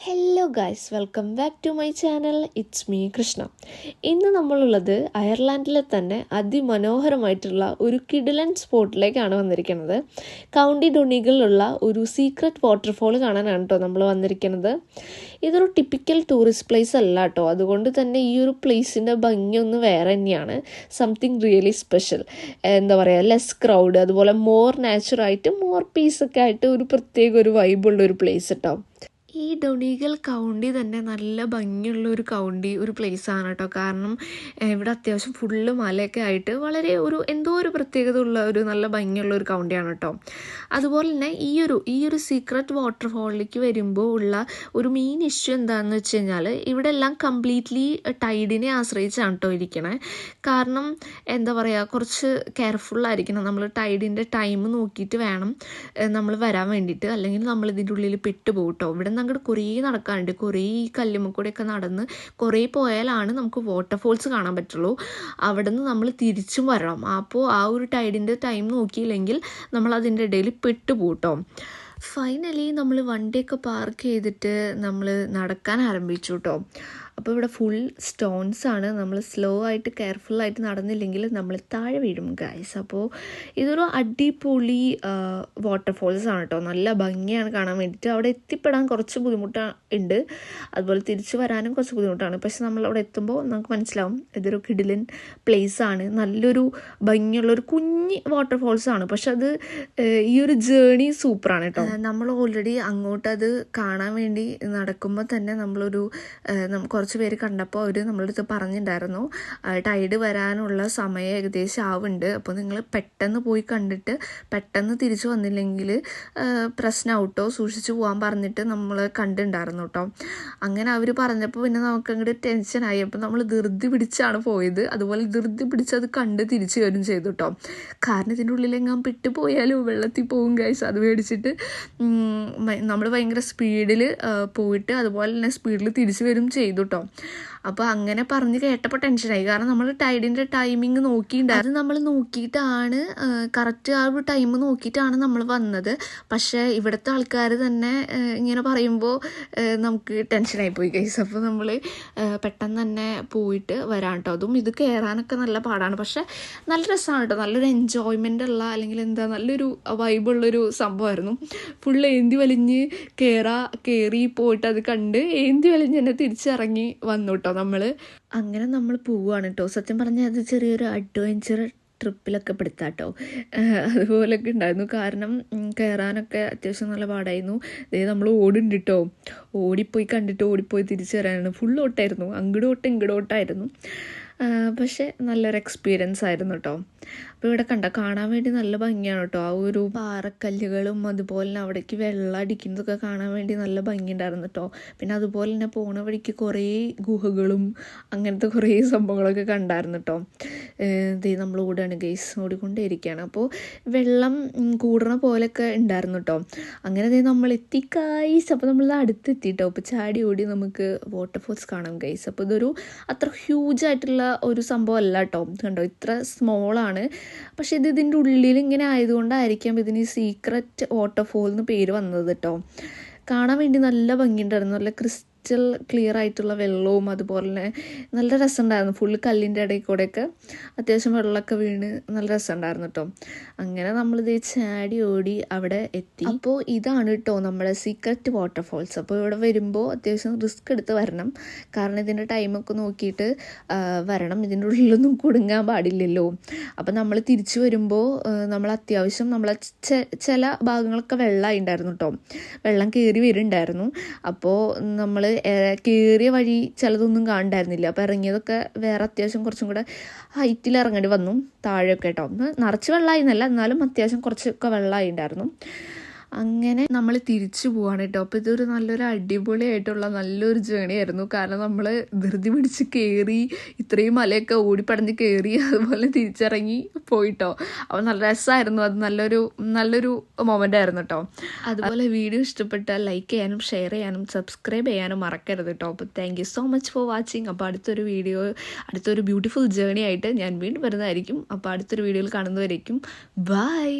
Hello guys, welcome back to my channel. It's me Krishna. ഇന്ന് നമ്മളുള്ളത് അയർലാൻഡിലെ തന്നെ അതിമനോഹരമായിട്ടുള്ള ഒരു കിഡിലൻ സ്പോട്ടിലേക്കാണ് വന്നിരിക്കുന്നത്. കൗണ്ടി ഡൊണീഗിലുള്ള ഒരു സീക്രട്ട് വാട്ടർഫോൾ കാണാനാണ് കേട്ടോ നമ്മൾ വന്നിരിക്കുന്നത്. ഇതൊരു ടിപ്പിക്കൽ ടൂറിസ്റ്റ് പ്ലേസ് അല്ല കേട്ടോ, അതുകൊണ്ട് തന്നെ ഈ ഒരു പ്ലേസിൻ്റെ ഭംഗിയൊന്ന് വേറെ തന്നെയാണ്. Something really special. എന്താ പറയുക, ലെസ് ക്രൗഡ്, അതുപോലെ മോർ നാച്ചുറായിട്ട് മോർ പീസൊക്കെ ആയിട്ട് ഒരു പ്രത്യേക ഒരു വൈബുള്ള ഒരു പ്ലേസ് കേട്ടോ. ഈ ഡൊണീഗൽ കൗണ്ടി തന്നെ നല്ല ഭംഗിയുള്ള ഒരു കൗണ്ടി ഒരു പ്ലേസാണ് കേട്ടോ. കാരണം ഇവിടെ അത്യാവശ്യം ഫുള്ള് മലയൊക്കെ ആയിട്ട് വളരെ എന്തോ ഒരു പ്രത്യേകത ഉള്ള ഒരു നല്ല ഭംഗിയുള്ള ഒരു കൗണ്ടിയാണ് കേട്ടോ. അതുപോലെ തന്നെ ഈ ഒരു സീക്രട്ട് വാട്ടർഫോളിലേക്ക് വരുമ്പോൾ ഉള്ള ഒരു മെയിൻ ഇഷ്യൂ എന്താണെന്ന് വെച്ച് കഴിഞ്ഞാൽ ഇവിടെ എല്ലാം കംപ്ലീറ്റ്ലി ടൈഡിനെ ആശ്രയിച്ചാണ് കേട്ടോ ഇരിക്കണേ. കാരണം എന്താ പറയുക, കുറച്ച് കെയർഫുള്ളായിരിക്കണം. നമ്മൾ ടൈഡിൻ്റെ ടൈം നോക്കിയിട്ട് വേണം നമ്മൾ വരാൻ വേണ്ടിയിട്ട്, അല്ലെങ്കിൽ നമ്മൾ ഇതിൻ്റെ ഉള്ളിൽ പെട്ടുപോകും കേട്ടോ. ഇവിടെ അങ്ങോട്ട് കുറേ നടക്കാനുണ്ട്, കുറേ ഈ കല്ലുമ്മക്കൂടെയൊക്കെ നടന്ന് കുറേ പോയാലാണ് നമുക്ക് വാട്ടർഫോൾസ് കാണാൻ പറ്റുള്ളൂ. അവിടെ നിന്ന് നമ്മൾ തിരിച്ചും വരണം. അപ്പോൾ ആ ഒരു ടൈഡിൻ്റെ ടൈം നോക്കിയില്ലെങ്കിൽ നമ്മൾ അതിൻ്റെ ഇടയിൽ പെട്ടുപോകും കേട്ടോ. ഫൈനലി നമ്മൾ വണ്ടിയൊക്കെ പാർക്ക് ചെയ്തിട്ട് നമ്മൾ നടക്കാൻ ആരംഭിച്ചു കേട്ടോ. അപ്പോൾ ഇവിടെ ഫുൾ സ്റ്റോൺസ് ആണ്. നമ്മൾ സ്ലോ ആയിട്ട് കെയർഫുള്ളായിട്ട് നടന്നില്ലെങ്കിൽ നമ്മൾ താഴെ വീഴും ഗൈസ്. അപ്പോൾ ഇതൊരു അടിപൊളി വാട്ടർഫോൾസ് ആണ് കേട്ടോ. നല്ല ഭംഗിയാണ് കാണാൻ വേണ്ടിയിട്ട്. അവിടെ എത്തിപ്പെടാൻ കുറച്ച് ബുദ്ധിമുട്ടുണ്ട്, അതുപോലെ തിരിച്ചു വരാനും കുറച്ച് ബുദ്ധിമുട്ടാണ്. പക്ഷെ നമ്മളവിടെ എത്തുമ്പോൾ നമുക്ക് മനസ്സിലാവും ഇതൊരു കിഡിലൻ പ്ലേസ് ആണ്. നല്ലൊരു ഭംഗിയുള്ളൊരു കുഞ്ഞ് വാട്ടർഫോൾസ് ആണ്. പക്ഷെ അത് ഈ ഒരു ജേണി സൂപ്പറാണ് കേട്ടോ. നമ്മൾ ഓൾറെഡി അങ്ങോട്ട് അത് കാണാൻ വേണ്ടി നടക്കുമ്പോൾ തന്നെ കുറച്ച് പേര് കണ്ടപ്പോൾ അവർ നമ്മളെ അടുത്ത് പറഞ്ഞിട്ടുണ്ടായിരുന്നു ടൈഡ് വരാനുള്ള സമയം ഏകദേശം ആവുന്നുണ്ട്, അപ്പോൾ നിങ്ങൾ പെട്ടെന്ന് പോയി കണ്ടിട്ട് പെട്ടെന്ന് തിരിച്ചു വന്നില്ലെങ്കിൽ പ്രശ്നമാവട്ടോ, സൂക്ഷിച്ച് പോകാൻ പറഞ്ഞിട്ട് നമ്മൾ കണ്ടിട്ടുണ്ടായിരുന്നു കേട്ടോ. അങ്ങനെ അവർ പറഞ്ഞപ്പോൾ പിന്നെ നമുക്ക് അങ്ങോട്ട് ടെൻഷനായി. അപ്പോൾ നമ്മൾ ധൃതി പിടിച്ചാണ് പോയത്. അതുപോലെ ധൃതി പിടിച്ചത് കണ്ട് തിരിച്ചു വരും ചെയ്തു കേട്ടോ. കാരണം ഇതിൻ്റെ ഉള്ളിലെങ്ങാൻ പെട്ടുപോയാലും വെള്ളത്തിൽ പോകും ഗൈസ്. അത് മേടിച്ചിട്ട് നമ്മൾ ഭയങ്കര സ്പീഡിൽ പോയിട്ട് അതുപോലെ തന്നെ സ്പീഡിൽ തിരിച്ചു വരും ചെയ്തു കേട്ടോ. അപ്പോൾ അങ്ങനെ പറഞ്ഞ് കേട്ടപ്പോൾ ടെൻഷനായി. കാരണം നമ്മൾ ടൈഡിൻ്റെ ടൈമിങ് നോക്കിയിട്ടുണ്ടായിരുന്നു. അത് നമ്മൾ നോക്കിയിട്ടാണ് കറക്റ്റ് ആ ഒരു ടൈം നോക്കിയിട്ടാണ് നമ്മൾ വന്നത്. പക്ഷേ ഇവിടുത്തെ ആൾക്കാർ തന്നെ ഇങ്ങനെ പറയുമ്പോൾ നമുക്ക് ടെൻഷനായി പോയി ഗൈസ്. അപ്പോൾ നമ്മൾ പെട്ടെന്ന് തന്നെ പോയിട്ട് വരാം കേട്ടോ. അതും ഇത് കയറാനൊക്കെ നല്ല പാടാണ്, പക്ഷേ നല്ല രസമാണ് കേട്ടോ. നല്ലൊരു എൻജോയ്മെൻ്റ് ഉള്ള, അല്ലെങ്കിൽ എന്താ, നല്ലൊരു വൈബുള്ളൊരു സംഭവമായിരുന്നു. ഫുള്ള് ഏന്തി വലിഞ്ഞ് കയറി പോയിട്ട് അത് കണ്ട് ഏന്തി വലിഞ്ഞ് തന്നെ തിരിച്ചിറങ്ങി വന്നു കേട്ടോ നമ്മൾ. അങ്ങനെ നമ്മൾ പോവുകയാണ് കേട്ടോ. സത്യം പറഞ്ഞാൽ അത് ചെറിയൊരു അഡ്വഞ്ചർ ട്രിപ്പിലൊക്കെ പെടുത്താം കേട്ടോ. അതുപോലൊക്കെ ഉണ്ടായിരുന്നു. കാരണം കയറാനൊക്കെ അത്യാവശ്യം നല്ല പാടായിരുന്നു. നമ്മൾ ഓടുന്നുണ്ട് കേട്ടോ. ഓടിപ്പോയി കണ്ടിട്ട് ഓടിപ്പോയി തിരിച്ചു വരാനാണ്. ഫുൾ ഓട്ടായിരുന്നു, ഇങ്ങോട്ടായിരുന്നു. പക്ഷേ നല്ലൊരു എക്സ്പീരിയൻസ് ആയിരുന്നു കേട്ടോ. അപ്പോൾ ഇവിടെ കാണാൻ വേണ്ടി നല്ല ഭംഗിയാണ് കേട്ടോ. ആ ഒരു പാറക്കല്ലുകളും അതുപോലെ തന്നെ അവിടേക്ക് വെള്ളം അടിക്കുന്നതൊക്കെ കാണാൻ വേണ്ടി നല്ല ഭംഗിയുണ്ടായിരുന്നു കേട്ടോ. പിന്നെ അതുപോലെ തന്നെ പോണ വഴിക്ക് കുറേ ഗുഹകളും അങ്ങനത്തെ കുറേ സംഭവങ്ങളൊക്കെ കണ്ടായിരുന്നു കേട്ടോ. നമ്മൾ ഓടുകയാണ് ഗൈസ്, ഓടിക്കൊണ്ടേയിരിക്കുകയാണ്. അപ്പോൾ വെള്ളം കൂടണ പോലെയൊക്കെ ഉണ്ടായിരുന്നു കേട്ടോ. അങ്ങനെ നമ്മൾ എത്തി ഗൈസ്. അപ്പോൾ നമ്മൾ അടുത്തെത്തി കേട്ടോ. അപ്പോൾ ചാടി ഓടി നമുക്ക് വാട്ടർഫോൾസ് കാണാം ഗൈസ്. അപ്പോൾ ഇതൊരു അത്ര ഹ്യൂജ് ആയിട്ടുള്ള ഒരു സംഭവം അല്ല കേട്ടോ. കണ്ടോ, ഇത്ര സ്മോളാണ്. പക്ഷെ ഇതിൻ്റെ ഉള്ളിൽ ഇങ്ങനെ ആയതുകൊണ്ടായിരിക്കാം ഇതിന് സീക്രട്ട് വാട്ടർഫോൾ എന്ന് പേര് വന്നത് കേട്ടോ. കാണാൻ വേണ്ടി നല്ല ഭംഗിയുണ്ടായിരുന്നു. നല്ല ക്രിസ്റ്റൽ ക്ലിയർ ആയിട്ടുള്ള വെള്ളവും അതുപോലെ തന്നെ നല്ല രസമുണ്ടായിരുന്നു. ഫുള്ള് കല്ലിൻ്റെ ഇടയിൽ കൂടെയൊക്കെ അത്യാവശ്യം വെള്ളമൊക്കെ വീണ് നല്ല രസമുണ്ടായിരുന്നു കേട്ടോ. അങ്ങനെ നമ്മളിത് ചാടി ഓടി അവിടെ എത്തി. അപ്പോൾ ഇതാണ് കേട്ടോ നമ്മുടെ സീക്രട്ട് വാട്ടർഫോൾസ്. അപ്പോൾ ഇവിടെ വരുമ്പോൾ അത്യാവശ്യം റിസ്ക് എടുത്ത് വരണം. കാരണം ഇതിൻ്റെ ടൈമൊക്കെ നോക്കിയിട്ട് വരണം. ഇതിൻ്റെ ഉള്ളിലൊന്നും കുടുങ്ങാൻ പാടില്ലല്ലോ. അപ്പോൾ നമ്മൾ തിരിച്ചു വരുമ്പോൾ നമ്മൾ അത്യാവശ്യം ചില ഭാഗങ്ങളൊക്കെ വെള്ളമായി ഉണ്ടായിരുന്നു കേട്ടോ. വെള്ളം കയറി വരുന്നുണ്ടായിരുന്നു. അപ്പോൾ നമ്മൾ കയറിയ വഴി ചിലതൊന്നും കാണണ്ടായിരുന്നില്ല. അപ്പോൾ ഇറങ്ങിയതൊക്കെ വേറെ അത്യാവശ്യം കുറച്ചും കൂടെ ഹൈറ്റിൽ ഇറങ്ങേണ്ടി വന്നു, താഴെയൊക്കെ കേട്ടോ. നിറച്ച് വെള്ളമായി എന്നല്ല, എന്നാലും അത്യാവശ്യം കുറച്ചൊക്കെ വെള്ളമായി ഉണ്ടായിരുന്നു. അങ്ങനെ നമ്മൾ തിരിച്ചു പോവാണ് കേട്ടോ. അപ്പോൾ ഇതൊരു നല്ലൊരു അടിപൊളിയായിട്ടുള്ള നല്ലൊരു ജേണി ആയിരുന്നു. കാരണം നമ്മൾ ധൃതി പിടിച്ച് കയറി, ഇത്രയും മലയൊക്കെ ഓടിപ്പടഞ്ഞ് കയറി, അതുപോലെ തിരിച്ചിറങ്ങി പോയിട്ടോ. അപ്പോൾ നല്ല രസമായിരുന്നു. അത് നല്ലൊരു മൊമെൻ്റ് ആയിരുന്നു കേട്ടോ. അതുപോലെ വീഡിയോ ഇഷ്ടപ്പെട്ടാൽ ലൈക്ക് ചെയ്യാനും ഷെയർ ചെയ്യാനും സബ്സ്ക്രൈബ് ചെയ്യാനും മറക്കരുത് കേട്ടോ. അപ്പോൾ thank you so much for watching. അപ്പോൾ അടുത്തൊരു ബ്യൂട്ടിഫുൾ ജേണി ആയിട്ട് ഞാൻ വീണ്ടും വരുന്നതായിരിക്കും. അപ്പോൾ അടുത്തൊരു വീഡിയോയിൽ കാണുന്നവരേക്കും ബൈ.